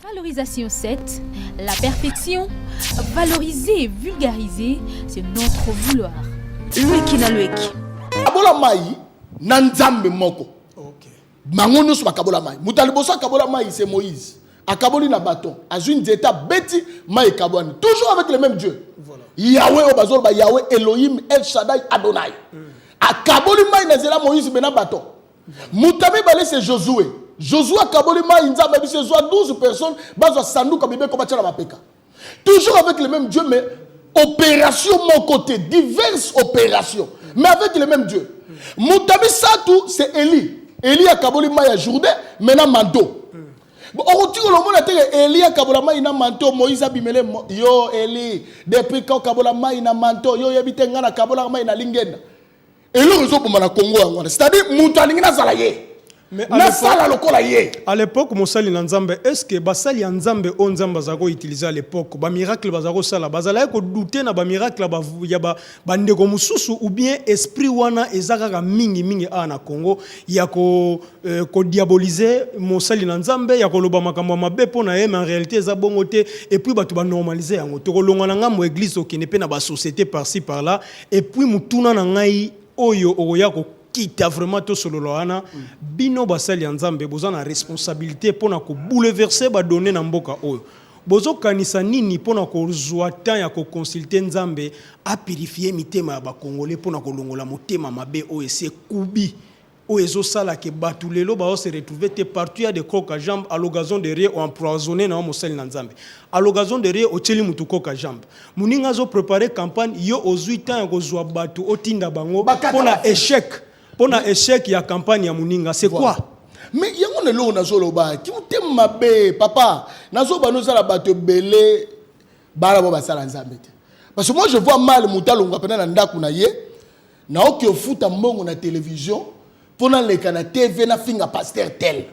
Valorisation 7, la perfection, valoriser et vulgariser, c'est notre vouloir. Lueki na lueki. Kabola mai na nzambe moko. OK. Mangono so kabola mai. Mutalibosa kabola mai c'est Moïse. Akaboli na bâton. Azui nzeta beti mai kabwani. Toujours avec le même Dieu. Voilà. Yahweh obazol ba Yahweh Elohim El Shaddai Adonai. Akaboli mai na zela Moïse bena bâton. Mutabi balé c'est Josué. Josué akaboli mai nzambe bi c'est 12 personnes bazo sanduka bibe ko batela mapeka. Toujours avec le même Dieu mais opération mon côté, diverses opérations, mais avec le même Dieu. Mutabi Satou, c'est Élie. Élie a kaboli maya Jourdain, maintenant manteau. On retire le monde à terre. Élie a kaboli maya manteau. Moïse a bimele yo Élie. Depuis quand kaboli maya manteau, yo yabite ngana kaboli maya lingenda. Et le réseau pour mana Congo, c'est-à-dire Moutani na zalaye. Mais à l'époque, Moussali Nzambe, est-ce que Basali Nzambe on Nzamba zago utilisé à l'époque, ba miracle bazako sala, bazala ko douter na ba miracle ba ya ba bandeko mususu ou bien esprit wana ezaka mingi na Congo ya ko diaboliser Moussali Nzambe ya ko loba makambo mabe pona mais en réalité eza bongote et puis batu ba normaliser yango to ko longa nga mo église okene pe na ba société par-ci par-là et puis mutuna na ngai oyo oya ko quitte vraiment tout solo loana bino basali nzambe bozana responsabilité pona ko bouleverser ba donner na mboka oyo bozo kanisa nini pona ko zwa temps ya ko consulter nzambe a purifier mitema ya ba congolais pona ko longola motema mabe oyo c'est kubi oyo ezo sala ke batu lelo ba se retrouver te partout ya de coq à jambe à l'occasion de rien empoisonné na mosali na nzambe à l'occasion de rien o tcheli mutu coq à jambe muninga zo préparer campagne yo ozu temps ya ko zwa batu otinda bango pona échec. Pour l'échec, il y a campagne à Mouninga. C'est quoi? Mais il y a un élo na zoloba. Qui vous t'aime ma bé, papa? Na zoba nous ala batte belé, barabo basala nzambete. Parce que moi je vois mal moutalo ngapena na ndaku na ye. Na oki ofuta mbongo na télévision. Pour na leka na TV na finga pasteur tel.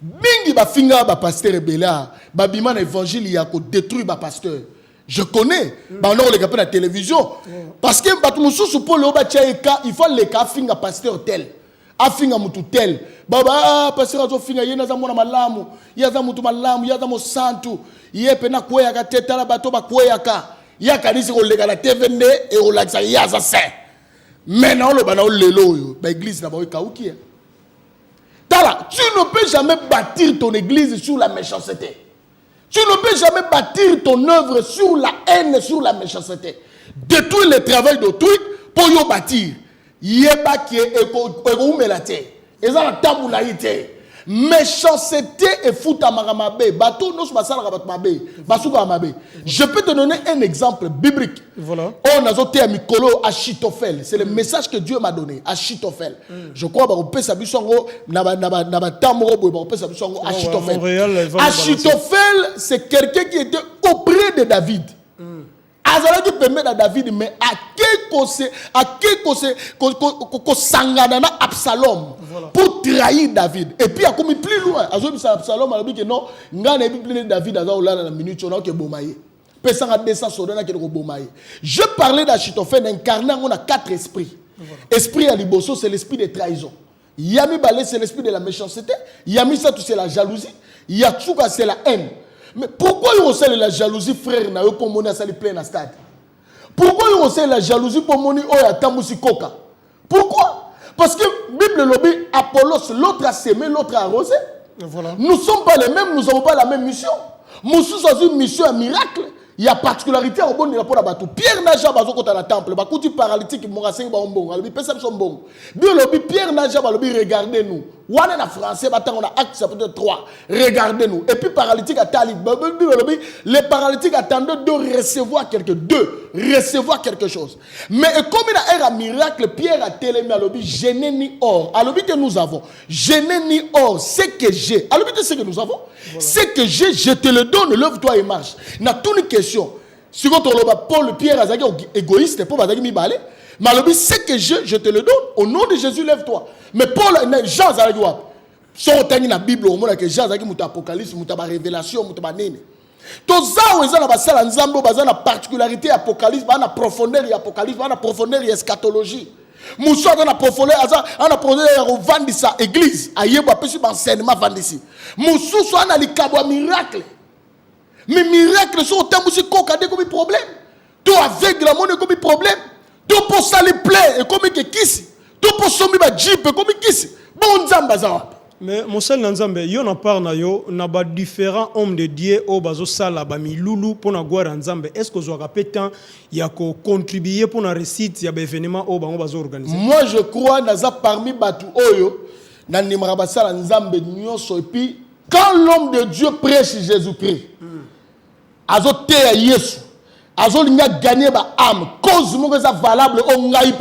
Bingi ba finga ba pasteur bela. Ba bima na évangile ya ko détruire ba pasteur. Je connais, on les gars la télévision. Parce que il faut les cas finga pasteur tel. A finga mutu tel. Baba pasteur azo finga yena za mona malamu, yaza mutu malamu, yaza mo santu. Yepe na kwea ka teta la bato ba kwea ka. Ya kanisi ko lega la TVND et o la yaza saint. Maintenant le bana lelo yo, ba église na ba ka uki. Tala, tu ne peux jamais bâtir ton église sur la méchanceté. Tu ne peux jamais bâtir ton œuvre sur la haine, sur la méchanceté. Détruire le travail d'autrui pour y bâtir. Yeba qui est éko-oumelate. Et ça la taboulaïté. Méchanceté et fouta maramabe. Batou nos basala rabatmabe. Basuka mabe. Je peux te donner un exemple biblique. Voilà. On a zoté à Mikolo Achitophel. C'est le message que Dieu m'a donné. Achitophel. Je crois qu'on peut s'habiller Achitophel. Achitophel, c'est quelqu'un qui était auprès de David. Azala qui permet à David, mais à qui sanganana Absalom pour trahir David. Et puis, il a commis plus loin. Absalom a dit que non, il a dit David a la minute, on a que bomaye. Je parlais d'Achitophel incarnant, on a 4 esprits. Esprit à Liboso, c'est l'esprit de trahison. Yami Balé, c'est l'esprit de la méchanceté. Yami Satou, c'est la jalousie. Yatsuka, c'est la haine. Mais pourquoi il recèle la jalousie, frère, na yo pour moni asali plein à stade? Pourquoi il recèle la jalousie pour moni oya tamusi koka? Pourquoi? Parce que Bible lobby Apollos, l'autre a sémé, l'autre a arrosé. Voilà. Nous ne sommes pas les mêmes, nous n'avons pas la même mission. Moussous a une mission à miracle. Il y a particularité au bon de la pour la bateau. Pierre Naja bazoko dans la temple, bakuti paralytique moraseng ba ombongo, alobi pesa biso mbongo. Bio lobi Pierre Naja balobi regardez-nous. Wana na français batang on a acte chapitre 3. Regardez-nous. Et puis paralytique a tali, les paralytiques attendaient de recevoir quelque chose. Mais comme il a un miracle, Pierre a télémé alobi je n'ai ni or. Alobi que nous avons. Je n'ai ni or, c'est que j'ai. Alobi que c'est que nous avons. Voilà. C'est que j'ai, je te le donne, lève-toi et marche. N'a tout une question. Si vous Paul, Pierre, Azaki, égoïste, pour Azaki Mibale, mais c'est que je te le donne. Au nom de Jésus, lève-toi. Mais Paul, Jean, Azaki, si on dans la Bible, on a que Jean, Azaki, Mouta Apocalypse, Mouta Révélation, Mouta Nene. Tout ça, on a la particularité Apocalypse, on a profondeur et Apocalypse, on a profondeur et eschatologie. Moussa a profondé, on a profondé au vendissa église, a yeba pesi enseignement vendissi. Moussa soit dans les cabos miracle. Mais miracle sont autant aussi cocadé comme problème. Toi avec la monnaie comme problème. Toi pour ça les plaies et comme que kisi. Toi pour sommer ba jeep comme kisi. Bon nzamba za. Mais Monsel Nanzambe, yo na part na yo na ba différents hommes de Dieu au bazo sala ba mi lulu pour na gloire Nzambe. Est-ce que zo rappetant ya ko contribuer pour na réussite ya ba événement au bango bazo organiser? Moi je crois naza parmi batu oyo na nimara ba sala Nzambe nyonso et puis quand l'homme de Dieu prêche Jésus-Christ azo te ya Yesu azo linga gagner ba âme cause mo ça valable au ngai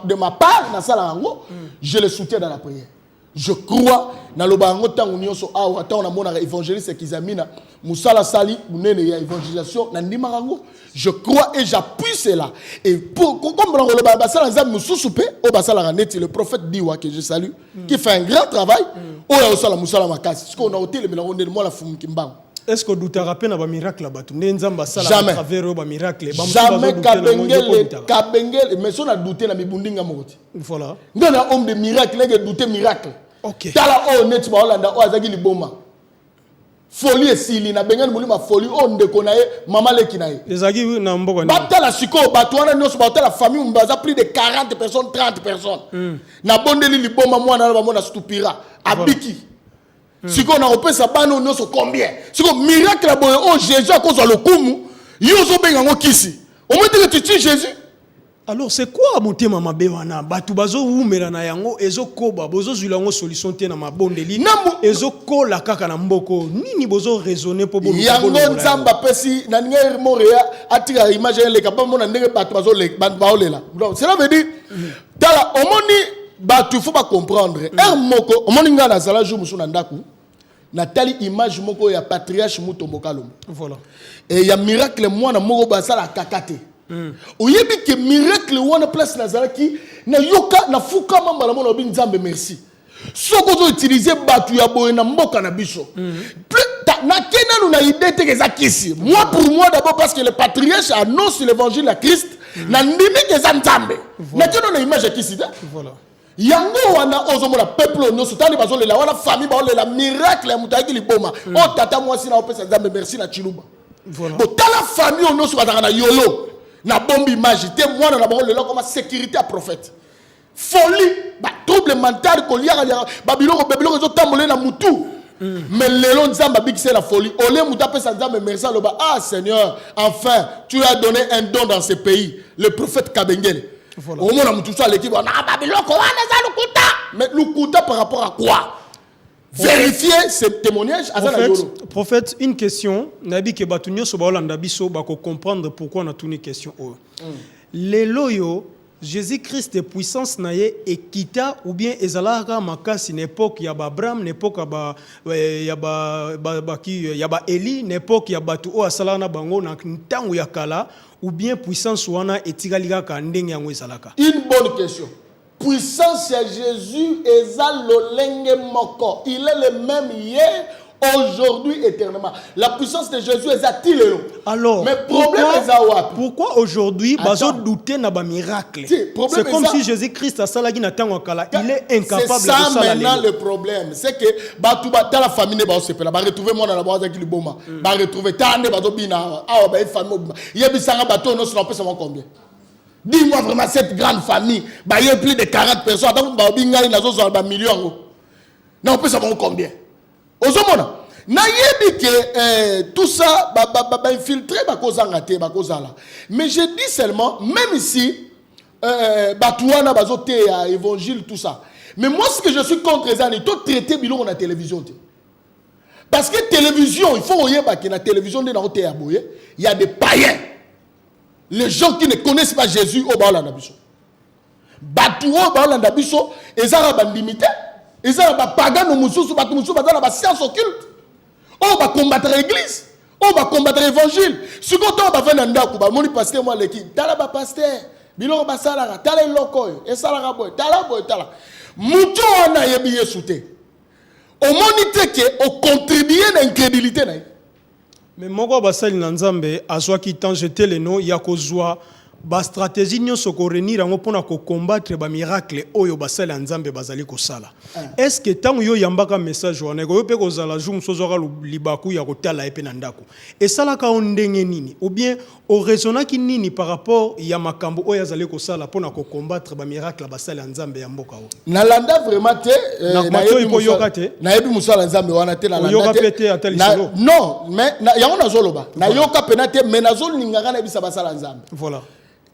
de ma part na sala ngo je le soutiens dans la prière. Je crois dans le bango tango nyonso awa tant on a mona évangéliste Kizamina musala sali munene ya évangélisation na ndimarango je crois et j'appuie cela et pour comme le basala nzambe mususu pe o basala raneti le prophète Diwa que je salue qui fait un grand travail o ya osala musala makasi parce qu'on a ôté le mélange de moi la fumu kimbango. Est-ce que tu te rappelles un miracle là-bas? Nzamba sala à travers un miracle. Jamais kabengel mais si on a douté na mibundinga moti. Voilà. Nous na homme de miracle les douter miracle. OK. Tala o net ba Hollanda o azaki liboma. Folie esili na bengani mulima folie o ndeko na ye mama leki na ye. Ezaki na mboko ni. Batala siko batwana nyoso batala famille mbaza plus de 40 personnes 30 personnes. Na bondeli liboma mwana na bamona stupira abiki. Siko na opesa bano nyoso combien? Siko miracle boye o Jésus a cause le kumu yozo benga ngo kisi. Au moins que tu tues Jésus. Alors c'est quoi motema mabe wana batu bazo umela na yango ezo koba bozo zulango solution te na mabondeli ezo kola kaka na mboko nini bozo raisonner po bolo yango nzamba pesi na ngere morea atira image le kapamba mona ndenge batu bazo le baolela. Donc cela veut dire dala omoni batu faut pas comprendre un moko omoni ngana sala jour musu na ndaku na tali image moko ya patriarche Mutombo Kalombo. Voilà. Et ya miracle moi na moko basala kakate. Oyebi que miracle wana place nazalaki na yoka na fuka mamba na mona binzambe merci. Soko zo utiliser batu ya boye na mboka na biso. Na kena nous na idée te kezakisi. Moi pour moi d'abord parce que le patriarche annonce l'évangile à Christ na ndimi kezanzambe. Na kena na image kisi da. Voilà. Yango wana ozomona peuple no sotani bazolela wana famille baolela miracle ya mutaki liboma. O tata moi si na opesa nzambe merci na chiluba. Voilà. Bo tala famille ono so bataka na yolo. Na bombe image te moi na ba lela comme sécurité à prophète. Folie, ba trouble mental ko liaka ba biloko zo tambolé na mutu. Mais lelo nzamba bikise la folie. Olé muta pesa nzambe merci lo ba ah Seigneur, enfin tu as donné un don dans ce pays, le prophète Kabengele. Voilà. Au moins mutu ça l'équipe na ba biloko wana za lukuta. Mais lukuta par rapport à quoi? Vérifier ce témoignage à prophète, une question. Nabi ke batunyo so ba Hollanda biso ba ko comprendre pourquoi on a tourné question o. Les loyo Jésus-Christ de puissance na ye ekita ou bien ezalaka makasi n'époque ya ba Abraham n'époque ya ba Eli n'époque ya batu o asala na bango na ntango ya kala ou bien puissance wana etikalika ka ndenge yango ezalaka. Une bonne question. Puissance à Jésus ezal lolenge moko. Il est le même hier, aujourd'hui, éternellement. La puissance de Jésus est-il là? Alors, mais problème pourquoi aujourd'hui bazo douter na ba miracle? C'est comme si Jésus-Christ a salagi na tango kala, il est incapable de ça. C'est ça maintenant le problème, c'est que batu dans la famille ba sepela, ba retrouver moi na ba za kiliboma, ba retrouver tande bazo bina, ah ba famille, yebisanga bato no se pesa combien? Dis-moi vraiment cette grande famille, il y a plus de 40 personnes, il y a millions. Non, on peut savoir combien. Ozomona. Na yebi que tout ça infiltré mais je dis seulement même ici batouana bazote évangile tout ça. Mais moi ce que je suis contre ça, il faut traiter bilon na télévision. Parce que télévision, il faut voyer que la télévision il y a des païens. Les gens qui ne connaissent pas Jésus au Baolanda Biso. Batu au Baolanda Biso, ils ont limité. Ils ont pagan au Moussou, Batu Moussou, Batu la science occulte. On va combattre l'église. On va combattre l'évangile. Ce qu'on va faire dans le monde, mon pasteur, moi, l'équipe, t'as la pasteur, Bilo Basalara, t'as le loco, et Salara boy, t'as la boy, t'as la. Moutou on a yébillé souté. Au monde, que au contribuer à l'incrédulité. Mais moko basali na nzambe azwa ki tant jeter les noms ya kozwa ba stratégie nyonso ko renir ngo pona ko combattre ba miracle oyo basala nzambe bazali ko sala. Est-ce que tango yo yambaka message wana ko yo pe ko zala jour so zoka libaku ya ko tala epe na ndako. Et sala ka ondenge nini ou bien au raisonnaki nini par rapport ya makambo oyo azali ko sala pona ko combattre ba miracle basala nzambe ya mboka o. Na landa vraiment te na yebi musala nzambe wana te na landa te. Non, mais yango na zoloba. Na yoka penate mais na zol ningaka na bisa basala nzambe. Voilà.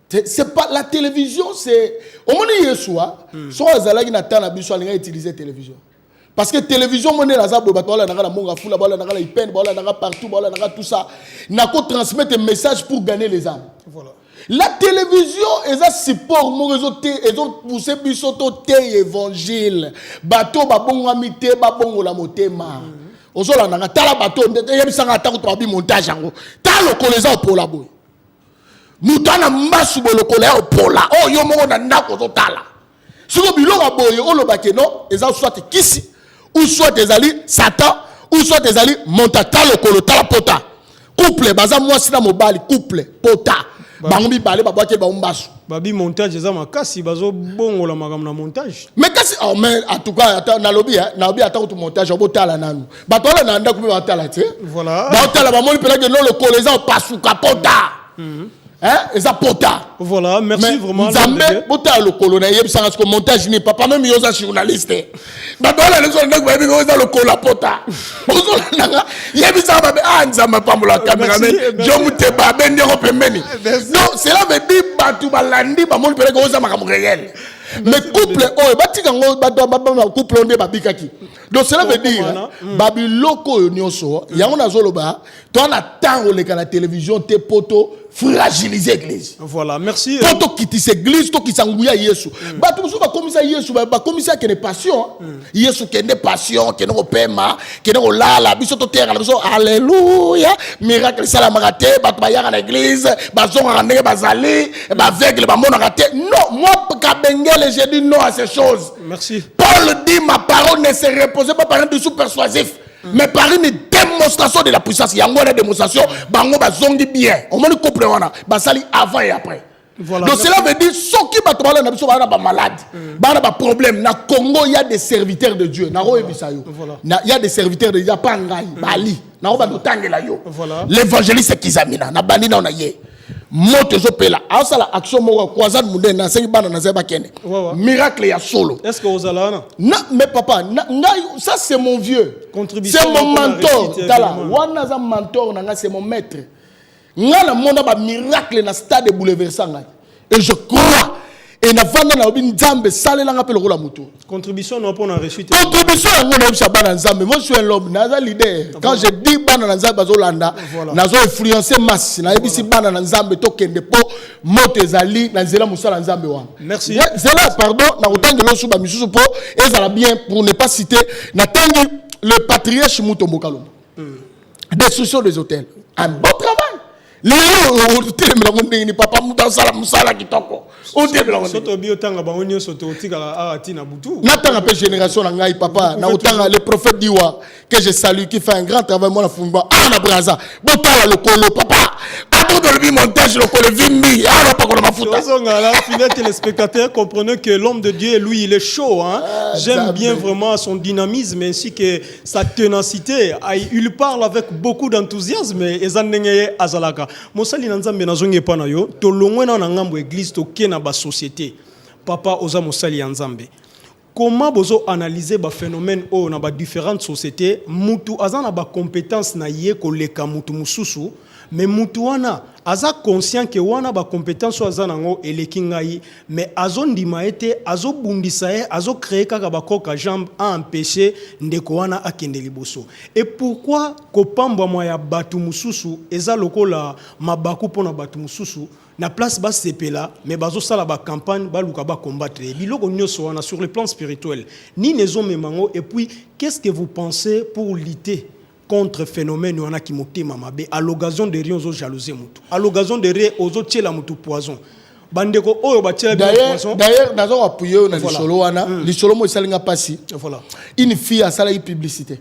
C'est pas la télévision, c'est au moment yesua so azalaki na tana biso alinga utiliser télévision parce que télévision monné la zabo batola na la monga fula bala na la ipen bala na partout bala na tout ça na ko transmettre un message pour gagner les âmes. Voilà. La télévision est un support mon réseau té et ont poussé biso to té évangile bato ba bongo amité ba bongo la motema ozola na tala bato yebisanga ta ko to montage yango talo koleza pour la boy. Nous avons masu bolokole au pola oh yo moko na ndako totala siko biloko boye olobake no eza soit kisi ou soit ezali satan ou soit ezali montata lokolo tala pota couple baza mwasi na mobali couple pota bango mibale babwake ba umbasu babi montage eza makasi bazo bongola makambo na montage mais kasi oh mais en tout cas na lobby ata tout montage obotala nanu batola na ndako be batala te voilà batala ba moni pela que non le koleza pasuka pota hein et ça pota voilà merci mais vraiment Nzambe pota le colonel yebisanga ce montage ni papa même yoza journaliste badola les gens ndako yebi yoza le kola pota ozola nga yebisanga ba Nzamba pambola cameraman jomu te ba bende ko pembeni non cela veut dire batu balandi ba moni pele ko yoza makambo réel mais couple oh batika ngo ba couple onde babikaki donc cela veut dire babiloko nyonso yango nazoloba to na tango le la télévision te poto fragiliser l'église. Voilà, merci. Poto quitter l'église, to qui s'angouya Yesu. Ba tout ça comme ça Yesu ba comme ça que des passions. Yesu qui des passions, qui no pema, qui no la biso to terre la biso alléluia, miracle ça la maraté, ba to ya à l'église, ba zonga ndenge bazali, ba aveugle ba mona raté. Non, moi Kabengele j'ai dit non à ces choses. Merci. Paul dit ma parole ne se repose pas par un dessous persuasif. Mais par une démonstration de la puissance, il y a une démonstration, bango bazongi bien. On m'a dit couple wana, basali avant et après. Voilà, donc cela veut dire ceux qui battent na biso bana ba malade, bana ba problème. Na Congo il y a des serviteurs de Dieu. Na ro ebisayo. Il y a des serviteurs de Dieu pas ngai, bali. Na ro ba tangela yo. L'évangéliste Kizamina, na bandi na onaye. Moto zopela asala action moko croisade munde na sengi bana na zeba kene miracle ya solo. Est-ce que vous allez na mais papa ça c'est mon vieux, c'est mon mentor tala wana za mentor na nga c'est mon maître nga na mona ba miracle na stade bouleversant ngai et je crois et na vanda na obi nzambe salela nga pe lokola mutu contribution non pour na réussite contribution ngo na bisa bana nzambe moi je suis un homme naza leader quand je dis bana nzambe bazolanda nazo influencer masse na ebisi bana nzambe to kende po moto ezali na nzela musala nzambe wa merci zela pardon na utangelo suba misusu po ezala bien pour ne pas citer na tangi le patriarche Mutombo Kalombo destruction des hôtels un bon travail les télémélango papa mutasala musala kitoko on télémélango soto biotanga bangonyo soto tika ati na butu natanga pe génération na ngai papa na utanga le prophète Diwa que je salue qui fait un grand travail moi na fumba na braza botala le kolo papa attends de le montage le kolo vimbi na pas ko mafuta là fidèles téléspectateurs comprenez que l'homme de Dieu lui il est chaud hein. J'aime bien vraiment son dynamisme ainsi que sa ténacité il parle avec beaucoup d'enthousiasme et zanengeye azalaka mosali na nzambe nazonge pa na yo to longwe na ngambo église to ke na ba société papa oza mosali ya nzambe comment bozo analyser ba phénomène o na ba différentes sociétés mutu azana ba compétence na ye ko leka mutu mususu mais mutu wana aza conscient que wana ba compétence azana ngo eleki ngai mais azondima ete azobundisa ye azocréer kaka ba koka jambe a empêcher ndeko wana akende liboso et pourquoi kopamba moya ya batu mususu eza lokola mabaku pona batu mususu na place bas sepela mais bazo sala ba campagne ba luka ba combattre biloko nyoso wana sur le plan spirituel ni nezo memango et puis qu'est-ce que vous pensez pour lutter contre phénomène wana ki motema mabe à l'occasion de rien aux jalousie mutu à l'occasion de rien aux tiela mutu poison bandeko oyo ba tiela poison d'ailleurs nazo appuyer na lisolo wana lisolo mo isalinga pasi voilà une fille a sala publicité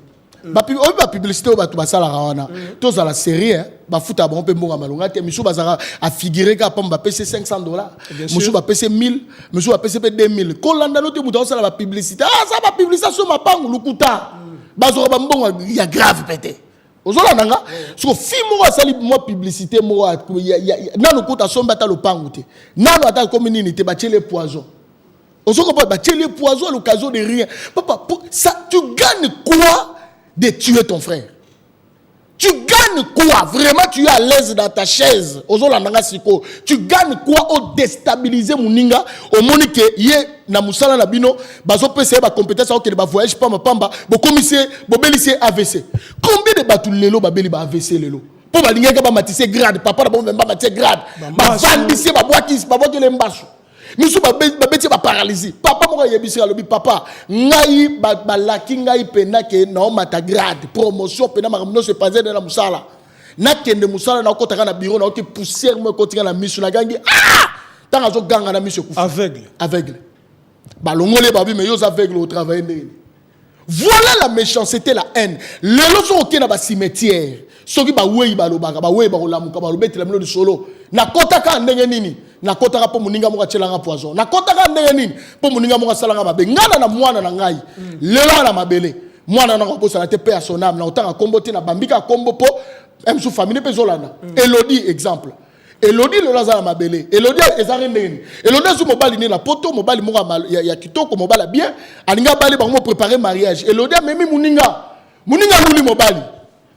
ba publicité au batu basala rawana tous à la série ba futa ba on peut mourir malonga te misu bazara a figurer ka pamba PC $500 misu ba PC 1000 misu ba PC 2000 ko landa no te muta osala ba publicité ça ba publicité so mapangu lukuta bazora ba mbongo ya grave pété ozola nanga so fi mo asali mo publicité mo nanu kuta somba ta lopangu te nanu ata comme nini te ba tchele poison ozo ko ba tchele poison à l'occasion de rien papa ça tu gagnes quoi de tuer ton frère? Tu gagnes quoi? Vraiment, tu es à l'aise dans ta chaise. Tu gagnes quoi au déstabiliser Mouninga? Au moment que yé na musala na bino, bazo pese ba compétence au que ba voyage pamba pamba, bo commissaire, bo belissé AVC. Combien de batou lelo ba beli ba AVC lelo? Pour ba linga ba matisse grade, papa ba même ba matisse grade. Ba vandissé ba boakis, ba boakis lembacho. Misu ba beti ba paralysie. Papa mo yebisi alobi papa, ngai ba laki ngai pena ke na mata grade, promotion pena makamno se passer dans la musala. Na kende musala na kotaka na bureau na oki poussière mo kotika na misu na gangi. Tanga zo ganga na misu kufa. Aveugle. Ba longole ba bi mais yo aveugle au travail. Voilà la méchanceté, la haine. Les loso oké na ba cimetière. Soki ba wei ba lobaka, ba wei ba olamuka ba lobeti la mino de solo. Na kotaka ndenge nini? Na kotaka po muninga mo chelanga poison. Na kotaka ndenge nini? Po muninga mo salanga mabe. Ngana na mwana na ngai. Lelo na mabele. Mwana na ko sala te pe son âme na otanga kombote na bambika kombo po même sous famille pe zolana. Elodie exemple. Elodie le laza na mabele. Elodie ezari ndenge. Elodie zu mobali ni na poto mobali mo ya kitoko mobali bien. Alinga bali ba mo préparer mariage. Elodie memi muninga. Muninga luli mobali.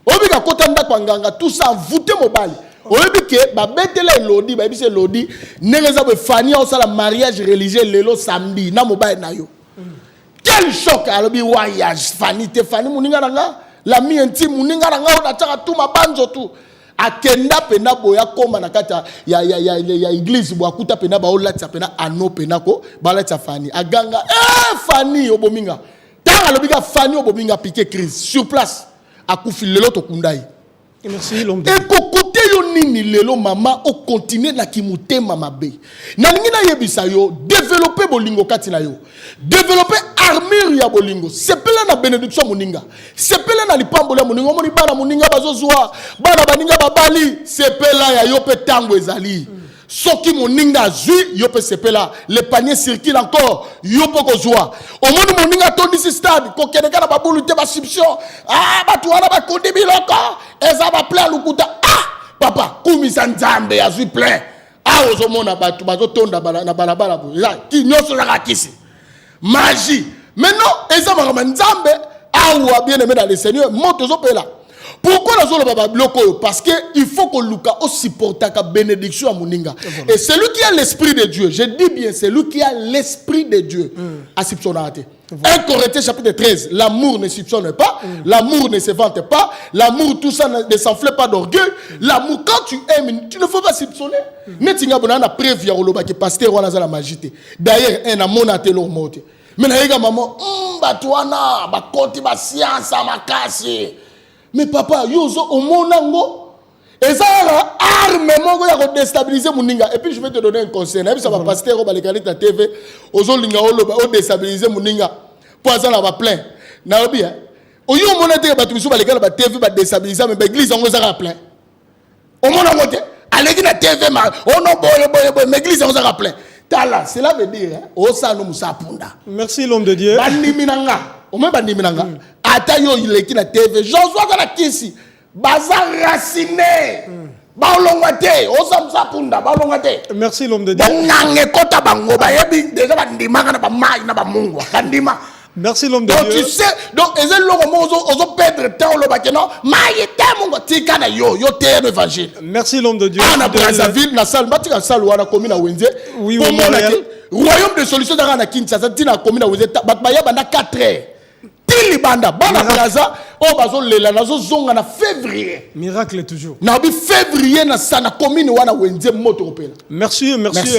Obika kota ndako nganga tout ça voûter mobali. Oyebi ke ba betela Elodie ba ebise Elodie nengeza be fani au sala mariage religieux lelo samedi na mobile na yo. Quel choc alobi voyage fani te fani muninga nanga la mi intime muninga nanga on ataka tout mabanzo tout akenda pena boya koma na kata ya église bo akuta pena ba olata pena ano pena ko ba lata fani aganga fani obominga tanga alobi ka fani obominga piquer crise sur place akufi lelo to kundai. Merci l'homme de Dieu. Et yo nini lelo mama o continuer na kimute mama be. Na ningi na yebisa yo développer bolingo kati na yo. Développer armure ya bolingo. Sepela na bénédiction moninga. Sepela na lipambola moninga moni bana moninga bazozwa. Bana baninga babali sepela ya yo pe tango ezali. Soki moninga zui yo pe sepela le panier circule encore yo poko zwa. Au monde moninga tondisi stade ko keneka na babulu te ba subvention. Batu wana ba kondi biloko. Eza ba plein lukuta. Papa, kumisa nzambe ya zui plein. Ozomona batu bazotonda na balabala bo. Ki nyoso la kisi. Magie. Maintenant, eza makama nzambe awa bien aimé dans le Seigneur, moto zopela. Pourquoi la zone baba bloko? Parce que il faut que Luka aussi supporte la bénédiction à Moninga. Et celui qui a l'esprit de Dieu, je dis bien, celui qui a l'esprit de Dieu, a soupçonné. 1 Corinthiens chapitre 13, l'amour ne soupçonne pas, l'amour ne se vante pas, l'amour tout ça ne s'enfle pas d'orgueil. L'amour, quand tu aimes, tu ne faut pas soupçonner. Netinga bonana preuve ya oloba que pasteur wana za la magie. D'ailleurs, un amona te lo mote. Mais na yega maman, batwana, ba koti ba science makasi. Mais papa, yozo omonango ezara arme moko ya ko déstabiliser muninga. Et puis je vais te donner un conseil. Na bisa ba pasteur ba lekali ta TV, ozo linga oloba o déstabiliser muninga. Pour azala ba plein. Na obi hein. Oyo monate ba tubiso ba lekali ba TV ba déstabiliser mais ba église ngo zara plein. Omonango te. Aleki na TV ma ono boye mais église ngo zara plein. Tala, cela veut dire hein, osa no musapunda. Merci l'homme de Dieu. Baniminanga. Ome baniminanga. Ata yo ileki na TV. Joshua za la kisi. Baza raciné. Baolongate. Osa musapunda. Baolongate. Merci l'homme de Dieu. Bongange kota bango. Bayebi déjà bandimanga na ba mai na ba mungu. Kandima. Merci l'homme de donc, Dieu. Donc tu sais, donc ezeli logo ozo perdre temps lo bakeno. Mai te mungo tika na yo te l'évangile. Merci l'homme de Dieu. Na Brazzaville na salle batika salle wana commune na Wenze. Oui, oui, Montréal. Royaume de solution dans la Kinshasa tina commune na Wenze. Batbaya banda 4 heures. Tilibanda bana Brazza o bazo lela nazo zonga na février. Miracle toujours. Na bi février na sana commune wana Wenze moto kopela. Merci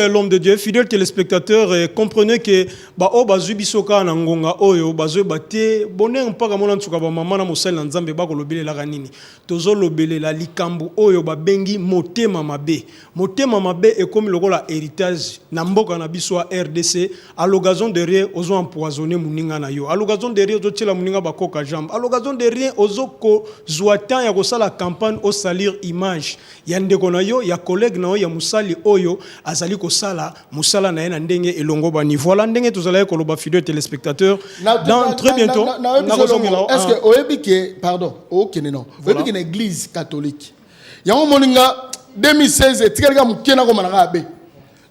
l'homme de Dieu, fidèle téléspectateur, comprenez que ba o bazu bisoka na ngonga oyo bazo baté bonne mpaka mona ntuka ba mama na mosali na nzambe ba ko lobele la kanini. Tozo lobele la likambu oyo ba bengi motema mabe. Motema mabe est comme lokola héritage na mboka na biso RDC à l'occasion de rien ozo empoisonner muninga na yo. À l'occasion de rien tchela muninga bakoka jambe. À l'occasion de rien, ozoko zouatan ya kosala campagne au salir image. Ya ndeko na yo, ya collègue na yo, ya musali oyo, azali kosala, musala na yena ndenge elongo ba niveau. Voilà ndenge tozala koloba fidèles téléspectateurs. Dans très bientôt. Est-ce que oebike, pardon, ok non. Oebike une église catholique. Yango moninga 2016 etikaka mukena ko mananga abe.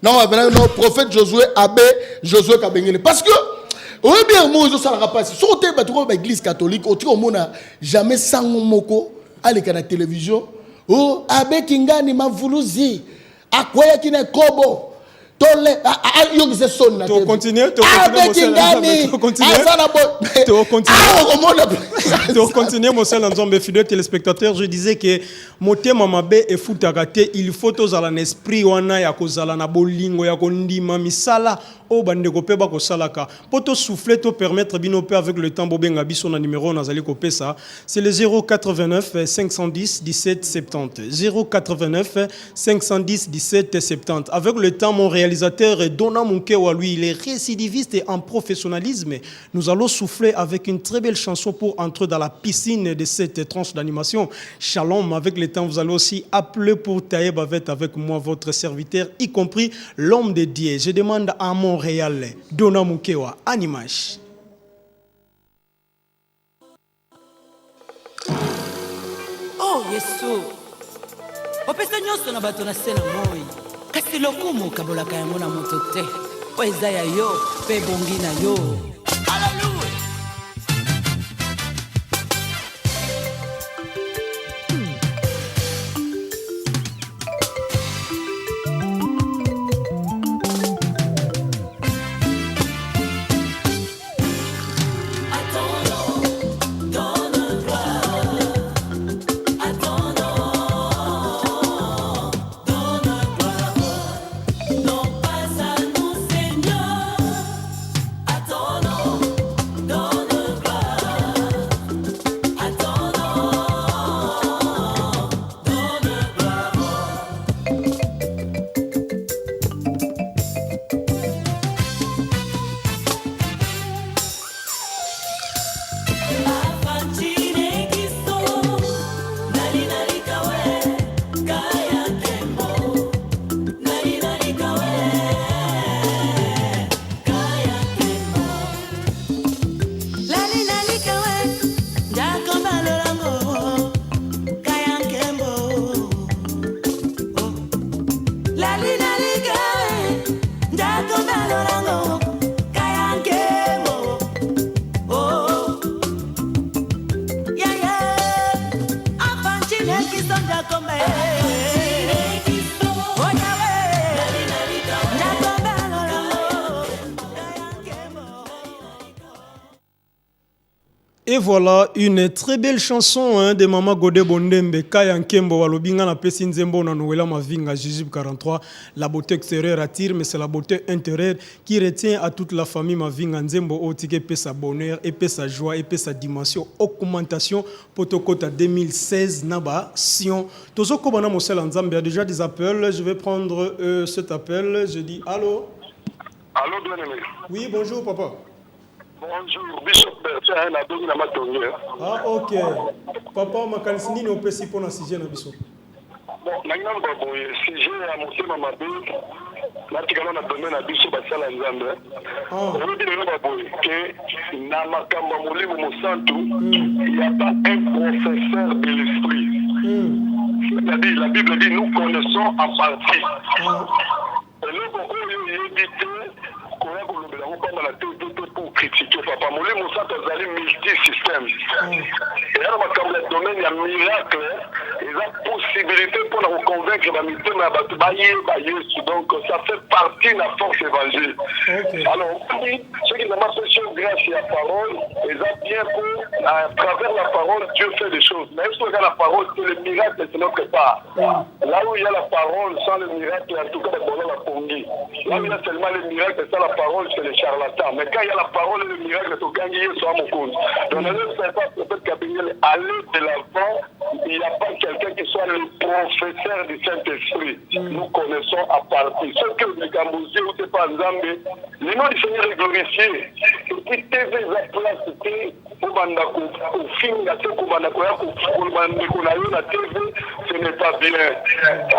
Non, non, prophète Josué abe, Josué kabengele parce que oui bien moi ça la passe. Sauter ba trouver l'église catholique, au tiko mona jamais sans moko aleka na télévision. Oh abe kingani mavuluzi. Akwaya kina kobo. Tole yo se sonne na to continuer mon seul ensemble fidèles téléspectateurs. Je disais que motema mabe e futakate il faut tozala na esprit wana ya kozala na bolingo ya kondima misala o bande ko peba ko salaka poto souffler to permettre bino pe avec le temps bobenga biso na numéro nazali ko pesa c'est le 089 510 17 70 089 510 17 70. Avec le temps mon réalisateur Dona Munkewa, lui, il est récidiviste et en professionnalisme. Nous allons souffler avec une très belle chanson pour entrer dans la piscine de cette tranche d'animation. Shalom, avec le temps, vous allez aussi appeler pour tailler bavette avec moi, votre serviteur, y compris l'homme de Dieu. Je demande à Montréal, Dona Munkewa, Animage. Oh, Yesu. Opesa nyonso na bato na se na moi. Kasi lokumu kabolaka yango na moto te. Po eza ya yo, pe bongi na yo. Hallelujah. Et voilà une très belle chanson de Mama Godé Bondembe, Kaya Nkembo, Walobinga na Pesi Nzembo na Noëlla Mavinga, Jésus 43. La beauté extérieure attire, mais c'est la beauté intérieure qui retient à toute la famille Mavinga Nzembo, Otike Pesa bonheur, et Pesa joie, et Pesa dimension, augmentation, Potokota 2016, Naba, Sion. Tozoko Bana Mosel Nzambe, il y a déjà des appels. Je vais prendre cet appel. Je dis allô. Allô, bien-aimé. Oui, bonjour, papa. Bonjour, Bishop Bertrand, la donne la matonnier. Ah, ok. Papa, ma cansini ne peut pas na sujet na biso. Bon, maintenant, sujet à mon mabé, là, tu as donné la biso basala nzambe. On veut dire que na makamba molimo mosantu, il n'y a pas un professeur de l'esprit. C'est-à-dire, la Bible dit, nous connaissons en partie. Et nous, on éviter pour critiquer papa molimo ça tozali multi-système et là dans le domaine ya miracle il y a possibilité pour nous convaincre la mitema ya bato bayesu donc ça fait partie de la force évangile. Alors ceux qui n'ont pas fait grâce à la parole ils ont bien pour à travers la parole Dieu fait des choses, mais est-ce que la parole c'est le miracle c'est notre part là où il y a la parole sans le miracle en tout cas la pongi là où il y a seulement le miracle sans la parole c'est le charlatan, mais quand il y a la parole et le miracle c'est quand il y a soit mon compte donc ne sais pas peut-être qu'aller de l'avant il n'y a pas quelqu'un qui soit le professeur du Saint-Esprit. Nous connaissons à partir. Ce que le Gambousier ou c'est pas Nzambe, le nom du Seigneur est glorifié. soki tv eza place te obanda kofinga te kobanda koya koloba ndeko na yo na tv ce n'est pas bien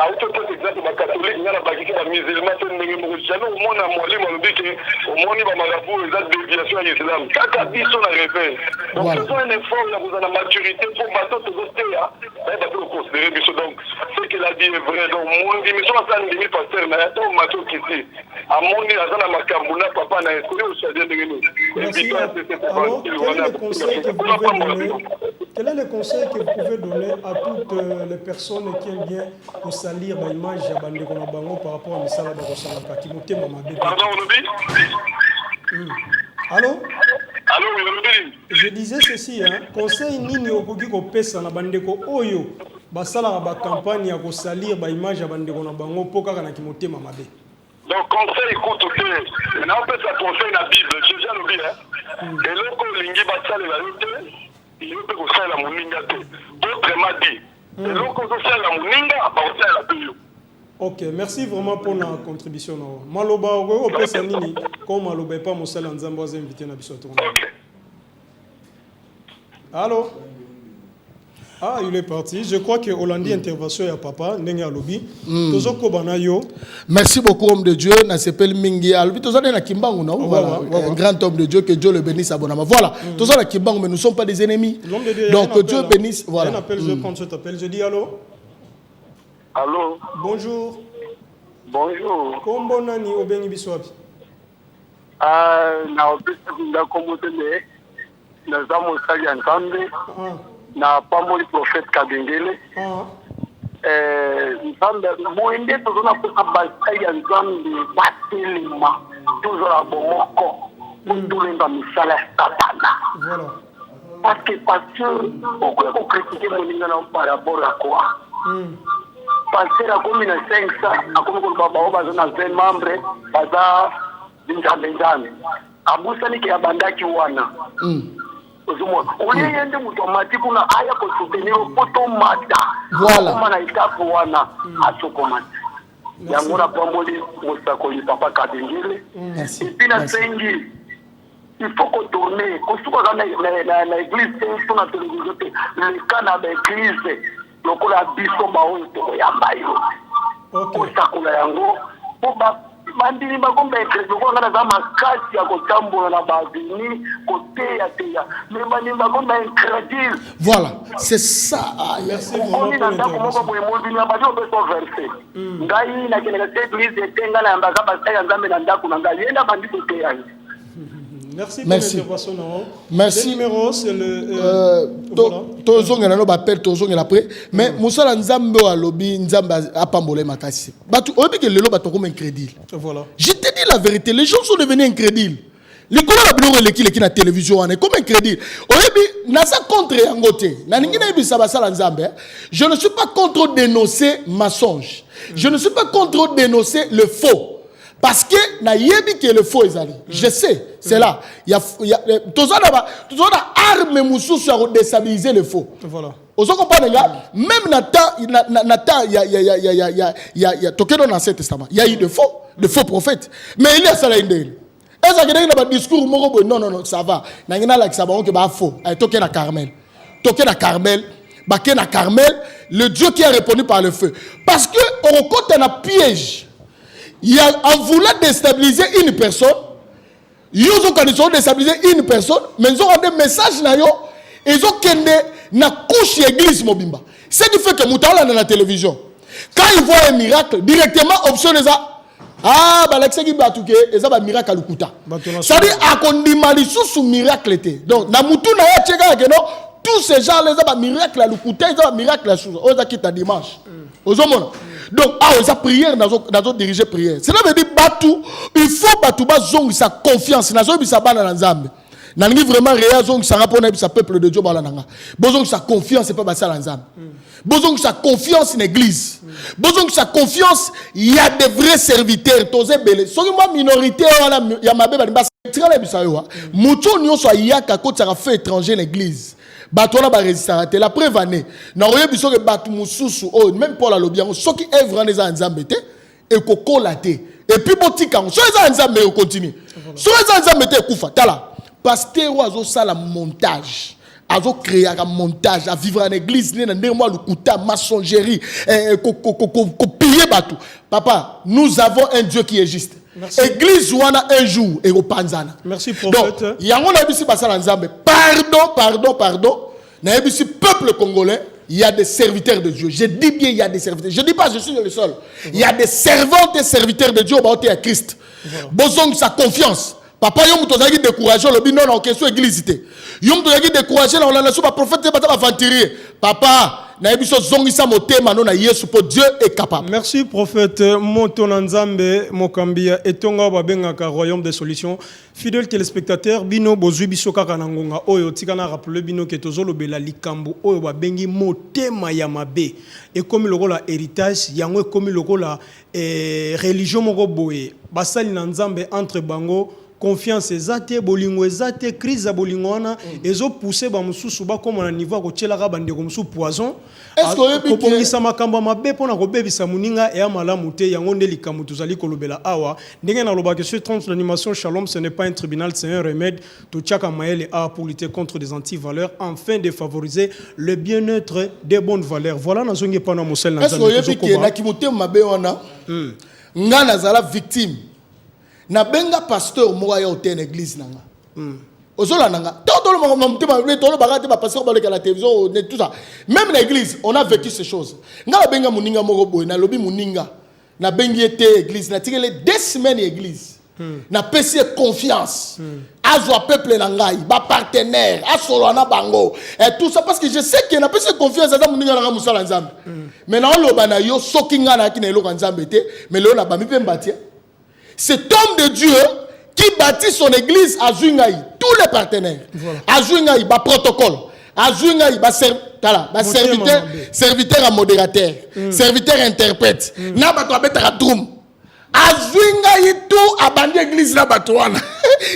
autotote exemple bakatholike nga na bakiki bamusulman te ndenge moko jamais omona mwalimu alobi ke omoni bamarabu eza déviation ya islam kaka biso na réveil donc faisons un effort ya kozala na maturité mpo bato tozoteya bato koconsidere biso donc ce qu'il a dit est vrai donc mondimiso asala ndimi paster na ya to mato kiti amoni aza na makambo na papa na esprit osadia ndenge nini. Merci. Alors, quel est le conseil que vous pouvez donner à toutes les personnes qui aiment bien salir l'image de Bandeko na bango par rapport à Misala Bakosala Kakimote Mamabé? Pardon, Olobi? Allô? Allô, oui, Olobi? Je disais ceci, hein, conseil nini okoki kopesa na Bandeko Oyo basala ba campagne ya kosalir ba image ya Bandeko na bango po kaka na Kimote Mamabé? Donc, conseil, écoute, on a fait ça conseil dans la Bible, j'ai déjà le bien. Et là, quand l'ingi bat ça, il peut conseiller la mouninga. Autrement dit, et là, quand on conseille la mouninga, on conseille la Bible. Ok, merci vraiment pour la contribution. Maloba, on peut s'anini, comme Maloba pas mon seul en Zambos invité à Bissot. Allô? Ah, il est parti. Je crois que Hollandi intervention à papa, Nenga Lobi. Tozoko Banayo. Merci beaucoup, homme de Dieu. Na s'appelle Mingi. Albi, tous na Kimbangu, non? Voilà. Un grand homme de Dieu, que Dieu le bénisse abondamment. Voilà. Tous na Kimbangu, mais nous ne sommes pas des ennemis. Donc, que Dieu bénisse. Voilà. Un appel, je prends cet appel. Je dis allô? Allô? Bonjour. Bonjour. Comment nani Obengi Biswapi? Na opesa kunda komotele. Na zamo sali antambe. Na pamoli prophète Kabengele. Nzambe moende tozona kosa basai ya nzambe batelema tozala bomoko otolenga misala ya satana. Parce que pasteur okoya kocritique moninga na par rapport à quoi? Pasteur akomi na 500 akomi koloba bao baza na 20 membres baza nzambe abusani ke abandaki wana. Oyeyende mutu amati kuna aya kosoutenir poto mata koma na etape wana asokomati yango na pamboli mosakoli papa Kabengele epi na sengi il faut kotourne kosuka na église te na télévision te leka na baéglise lokola biso baoyo tokoyamba yo kosakola yango po bandini bakomba ekresi okonga na za makasi ya kotambola na bavini koteya mais bandini bakomba incrédule. Voilà, c'est ça. Merci vraiment pour l'intervention. Moko boye mondini abadi obeso verset ngai nakendeka te église etenga na yambaka basai ya nzambe na ndako na ngai yenda bandi koteya. Merci pour l'intervention. Merci. Le numéro, c'est le... Tozonga na no bapel tozonga après. Mais musala nzambe wa lobi nzambe apambola makasi. Batu oyebi ke lelo bato comme incrédule. Voilà. Je te dis la vérité, les gens sont devenus incrédules. Les couleurs la biloko leki na télévision on est comme incrédule. Oyebi nasa contre yangote. Na ningi na yebi sabasala nzambe. Je ne suis pas contre dénoncer mensonge. Je ne suis pas contre dénoncer le faux. Parce que na yebi que le faux ezali. Je sais, c'est là. Il y a tozana arme mususu à déstabiliser le faux. Voilà. Ozo comprendre nga même nata ya tokeno dans l'Ancien Testament. Il y a eu de faux prophètes. Mais il y a ça là indel. Est-ce que dans le discours moko non ça va. Na ngina la ça ba on que ba faux. Ay tokena Carmel. Tokena Carmel, bakena Carmel, le Dieu qui a répondu par le feu. Parce que on compte un piège. Il y a en voulant déstabiliser une personne, ils ont condition de déstabiliser une personne, mais ils ont des messages na yo, ils ont kende na couche église mobimba. C'est du fait que moutala dans la télévision. Quand ils voient un miracle, directement option les ah bah l'excès qui batouke, ils ont un miracle à l'ukuta. Ça dit à kondimali sous miracle était. Donc na mutu na ya tchega que non, tous ces gens les ont un miracle à l'ukuta, ils ont un miracle à sous. Oza kita dimanche. Ozomona. Donc, sa prière, nous diriger prière. Cela veut dire, il faut que zong sa confiance. Nous avons sa bana nzambe. Nous avons vraiment réel zong sa rapport avec sa peuple de Dieu. Nous sa confiance, c'est pas basa nzambe. Nous sa confiance en l'église. Nous sa confiance, il y a des vrais serviteurs. Tous les belés. Si moi minorité, il y a ma bébé, c'est très bien. Moutou n'y soit yaka quand ça a fait étranger l'église. Batona ba résistant la preuve année na roye biso ke batu mususu oh même Paul a lobiango soki œuvre les nzambe te et ko kolaté et puis botika so les nzambe continue so les nzambe te kufa tala pasteur oiseau ça la montage. Azo créer un montage, à vivre en église, né dans moi le couta, maçonnerie, copier bateau. Papa, nous avons un Dieu qui est juste. Merci. Église ouana un jour et au panzana. Merci prophète. Donc, yango na bisi basala nzambe. Pardon. Na bisi peuple congolais, il y a des serviteurs de Dieu. Je dis bien il y a des serviteurs. Je dis pas je suis le seul. Il y a des servantes et serviteurs de Dieu au bâti à Christ. Bozong sa confiance. Papa yo muto zaki décourager le bino na question église té. Yo muto zaki décourager na la so ba prophète ba aventurier. Papa na biso zongisa motema no na Yesu po Dieu est capable. Merci prophète Montona Nzambe Mokambia etonga ba bengaka royaume des solutions. Fidèles téléspectateurs bino bozui biso kaka na ngonga oyo tikana rappeler bino ke tozolo bela likambo oyo ba bengi motema ya mabe. Et comme lokola héritage yango comme lokola religion moko boye. Basali na Nzambe entre bango confiance ezate bolingo ezate crise ya bolingo wana ezo pousser ba mususu ba comme na niveau ko tshela ka bande ko musu poison ko bongisa makambo mabe pona ko bebisa muninga e amalamu te yango nde likamu tuzali kolobela awa ndenge na loba que sur 30 l'animation Shalom ce n'est pas un tribunal c'est un remède to tchaka maele a pour lutter contre des anti-valeurs afin de favoriser le bien-être des bonnes valeurs voilà na zongi pana mosel na nzambe est-ce que na kimute mabe wana nga nazala victime na benga pasteur moya hotel église nanga ozola nanga todo le monde todo bagate ba pasteur ba la télévision tout ça même l'église on a vécu ces choses nga benga muninga moko boy na lobi muninga na bengi été église na tikele 2 semaines église na pesi confiance azwa peuple na ngai ba partenaire asolo na bango et tout ça parce que je sais que na pesi confiance za muninga na musala nzambe mais na loba na yo sokinga na ki na eloko nzambe te mais leo na ba mi pe mbatia. Cet homme de Dieu qui bâtit son église à Zungaï, tous les partenaires, à Zungaï, bah protocole, à Zungaï, bah serviteur à modérateur, serviteur interprète, na bato abeta ratum, à Zungaï tout à bande église na batouana,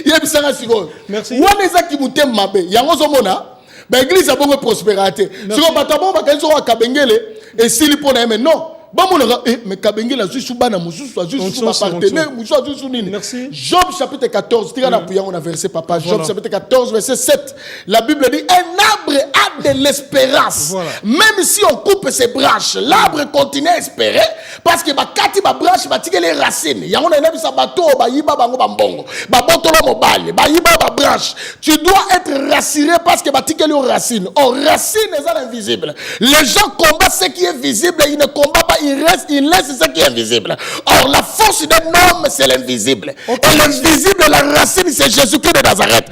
yebisanga siko. Merci. Wana eza ki mutem mabe, yango zomona, ba église a bongo prospérité. Siko bato bon ba kanzo akabengele et sili pona mais non. Mais Kabengé la juste bana mususu juste partenaire mususu nini. Job chapitre 14 on a versé papa Job chapitre 14 verset 7 la Bible dit un arbre a de l'espérance même si on coupe ses branches l'arbre continue à espérer parce que ba kati ba branche ba tike les racines ya on a nebisa bato ba yiba bango ba mbongo ba botolo mobile ba yiba ba branche tu dois être rassuré parce que ba tike les racines racines est invisible les gens combattent ce qui est visible ils ne combattent pas il laisse ce qui est invisible. Or, la force d'un homme, c'est l'invisible. Et l'invisible, la racine, c'est Jésus-Christ de Nazareth.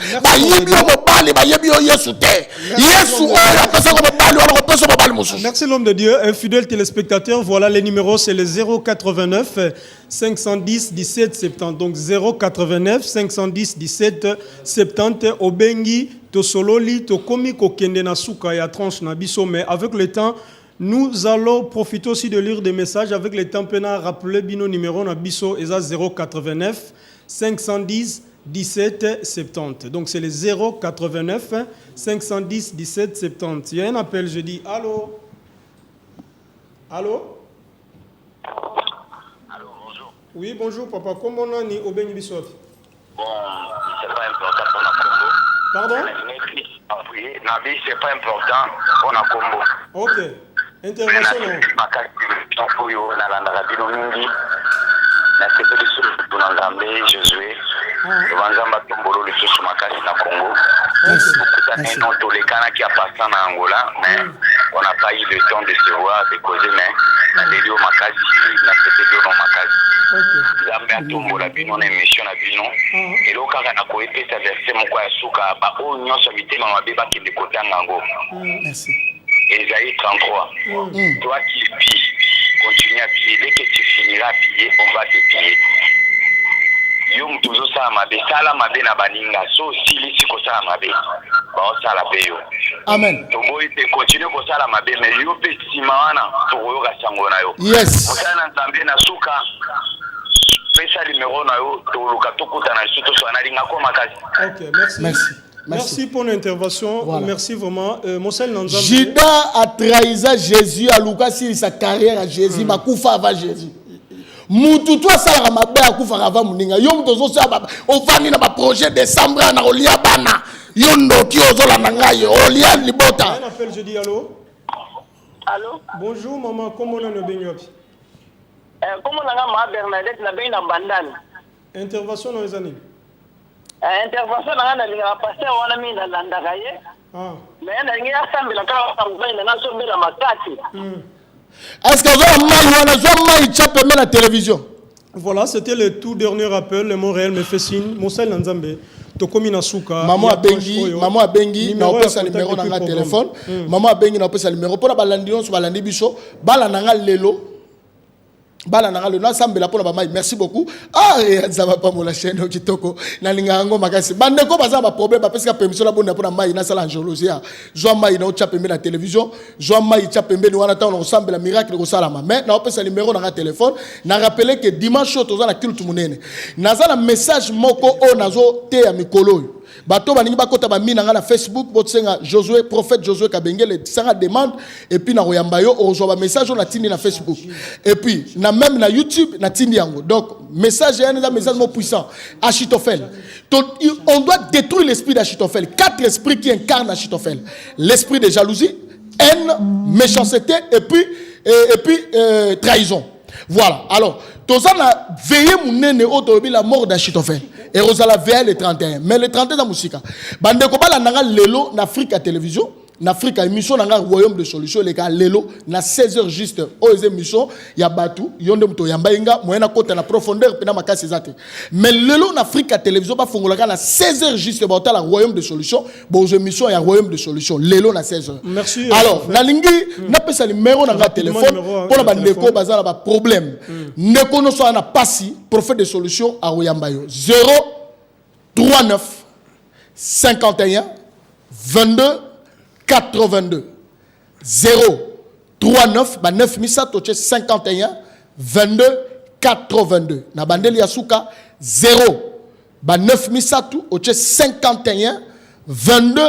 Merci l'homme de Dieu. Un fidèle téléspectateur, voilà les numéros, c'est le 089 510 17 70. Donc 089 510 17 70. Obengi, to sololi, to komi ko kende na suka ya tranche na biso, mais avec le temps, nous allons profiter aussi de lire des messages avec les temps pena rappeler bino numéro na biso eza 089 510 17 70. Donc c'est le 089 510 17 70. Il y a un appel, je dis allô. Allô? Allô, bonjour. Oui, bonjour papa. Comment on est au Béni Bissof? Bon, c'est pas important pour la Congo. Pardon? Nabi, c'est pas important pour la Congo. Ok. Intervention non. Josué Vanzamba Tombolo le sous makasi na Congo. Nous tous les canaux qui appartiennent à Angola, mais on n'a pas eu le temps de se voir, de causer, mais na delio makasi na c'était dans makasi. Zambia Tombola bino na émission na bino. Et là kaka na ko epesa verset moko ya suka ba o nyonso bitema mabe ba kende kotanga ngo. Merci. Ésaïe 33. Toi qui pilles, continue à piller. Dès que tu finiras à piller, on va te piller. Yom toujours ça mabe, sala mabe na baninga. So sili si ko sala mabe, ba o sala pe yo. Amen. Tombo ite continue ko sala mabe, mais yo pe simawana to yo ga sango na yo. Yes. Mosala nzambe na suka. Pesa numéro na yo to luka to kutana suto so na linga ko makasi. OK, merci. Merci. Merci pour l'intervention. Voilà. Merci vraiment. Judas a trahi Jésus à Lucas sur sa carrière à Jésus. Makoufa avant Jésus. mutu to sala mabe akufaka va muninga yo muto zo sa ovani na ba projet décembre na olia bana yo ndoki ozola na ngai olia libota. Un appel, je dis allô. Allô? Bonjour maman, comment on est bien? Comment on a Bernadette na bien na bandane? Intervention dans les années. Intervention na na pasteur wana mi na landaka ye. Ah. Mais na ngia sambela ka ngwana na so mbela makati. Est-ce que vous avez mal la télévision? Voilà, c'était le tout dernier appel. Le Montréal me fait signe. Monsel Nanzambe. Tokomi Nasuka. Maman a bengi. Na opé sa numéro na téléphone. Maman a bengi na opé sa numéro. Pour la balandion sur balandi biso. Balananga lelo. Balananga le na sambela pour la maman. Merci beaucoup. Ah, ça va pas mon la chaîne kitoko. Na lingango makasi. Bande ko baza ba problème parce que permission la bonne pour la maille na sala angelosia. Joa maille na ocha pembe la télévision. Joa maille cha pembe ni wana ta on sambela miracle ko salama. Mais na opé sa numéro na téléphone. Na rappeler que dimanche toza na culte munene. Na za na message moko o nazo te ya mikolo. Bato baningi bakota ba mina na Facebook botsenga Josué prophète Josué Kabengele sanga demande et puis na royamba yo ozo ba message na tindi na Facebook et puis na même na YouTube na tindi yango. Donc message est un message mo puissant. Achitophel. On doit détruire l'esprit d'Achitophel. 4 esprits qui incarnent Achitophel. L'esprit de jalousie, haine, méchanceté et puis trahison. Voilà. Alors, Tozan a veillé mon au la mort d'Achitophel. Et Rosala veille le 31. Mais le 31 dans Moussika. Bande ko bala nanga lelo na Afrique à télévision. Na Afrique à émission nanga royaume de solution les gars lelo na 16h juste aux émissions ya batu yonde mto yamba inga moyena kota na profondeur pena makasi zate. Mais lelo na Afrique à télévision ba fongolaka na 16h juste ba la royaume de solution aux émissions ya royaume de solution lelo na 16h. Merci. Alors na lingi na pesa numéro na téléphone pour la bande ko bazala ba problème. Neko no so na pasi prophète de solution à Royambayo 039 51 22 82 039 9 51 22 82 na bandeli ya suka 0 9 51 22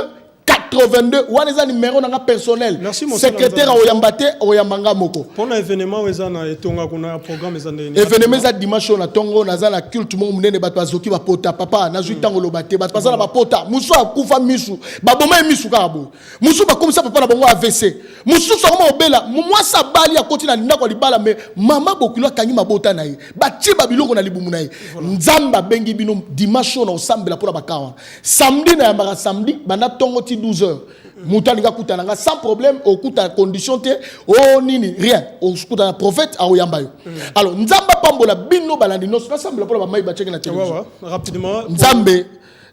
82 wana numéro na personnel. Merci mon secrétaire à Oyambate Oyambanga moko. Pour l'événement ezana etonga kuna programme ezana événement za dimanche na tongo na za na culte mo munene bato azoki ba pota papa na zui tango lobate bato bazala ba pota musu akufa misu ba boma misu kabo musu ba komisa papa na bongo AVC musu so mo obela mwasa bali ya koti na ndako libala me mama bokilo kanyi mabota na ye ba tiba biloko na libumu na ye nzamba bengi bino dimanche na osambela pour la bakawa samedi na yambaka samedi bana tongo 12 heures. Moutalinga Koutananga sans problème, au coup de condition, oh nini, rien. Au coup de prophète à Oyambayo. Alors, Nzamba Pambola, Bino Balandino, ça semble pour la maille batchée na télévision. Rapidement. Nzambe,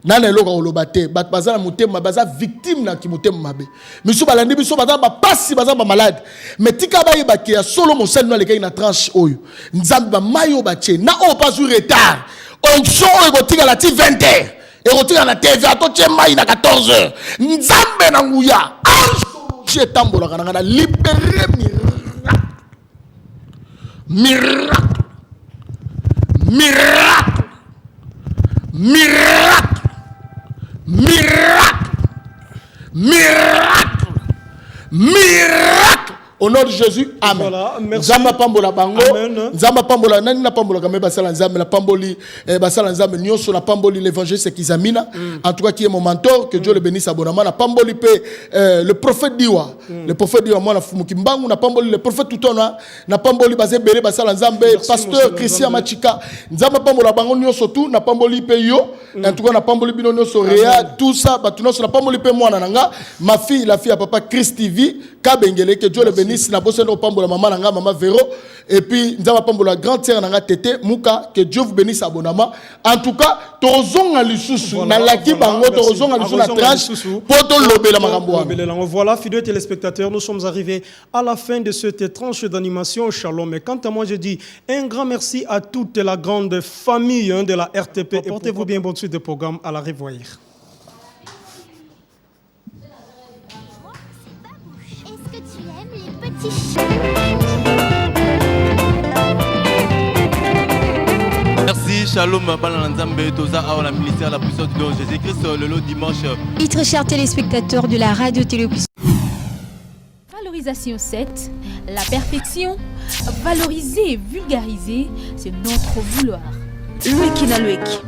Nana Loga Olobate, Batbazana Moutem, Baza victime na Kimotem Mabe. Monsieur Balandi, Monsieur Bazaba, pas si Bazaba malade. Mais Tikabaye Bakia, solo mon sel, les gars, na tranche Oyo. Nzamba Mayo Baché, na o pas sur retard. Onction Oyo, la 20 heures. Et retire la TV à toi, tu es maï na 14h. Nzambe na nguya. J'ai tambola kana libéré miracle. Miracle. Miracle. Miracle. Miracle. Miracle. Au nom de Jésus, amen. Voilà, merci. Zamba pambola bango. Amen. Zamba pambola nani na pambola kame basala nzambe la pamboli basala nzambe nyoso la pamboli l'évangile Kizamina. En tout cas qui est mon mentor, que Dieu le bénisse abondamment. La pamboli le prophète Diwa. Le prophète Diwa moi na fumuki mbangu na pamboli le prophète Tutona na pamboli basé béré basala nzambe pasteur Christian Machika. Nzamba pambola bango nyoso tout na pamboli pe yo. En tout cas na pamboli bino nyoso réa tout ça batuno sur la pamboli pe moi nanga ma fille la fille à papa Christ TV Kabengele, que Dieu le bénisse. Na bosse no pambola maman nanga maman Véro et puis nzamba pambola grande sœur nanga Tété Muka, que Dieu vous bénisse abondamment. En tout cas tozonga lisusu na laki bango tozonga lisusu na tranche poto lobela makambo. Voilà, fidèles téléspectateurs, nous sommes arrivés à la fin de cette tranche d'animation. Shalom. Et quant à moi, je dis un grand merci à toute la grande famille de la RTP. Portez-vous bien, bonne suite de programme. À la revoyure. Merci, shalom, Balanzambe, Toza, la ministère, la puissance de Jésus-Christ, le lot dimanche. Chers téléspectateurs de la radio-télévision. Valorisation 7, la perfection. Valoriser et vulgariser, c'est notre vouloir. Lweki na Lweki.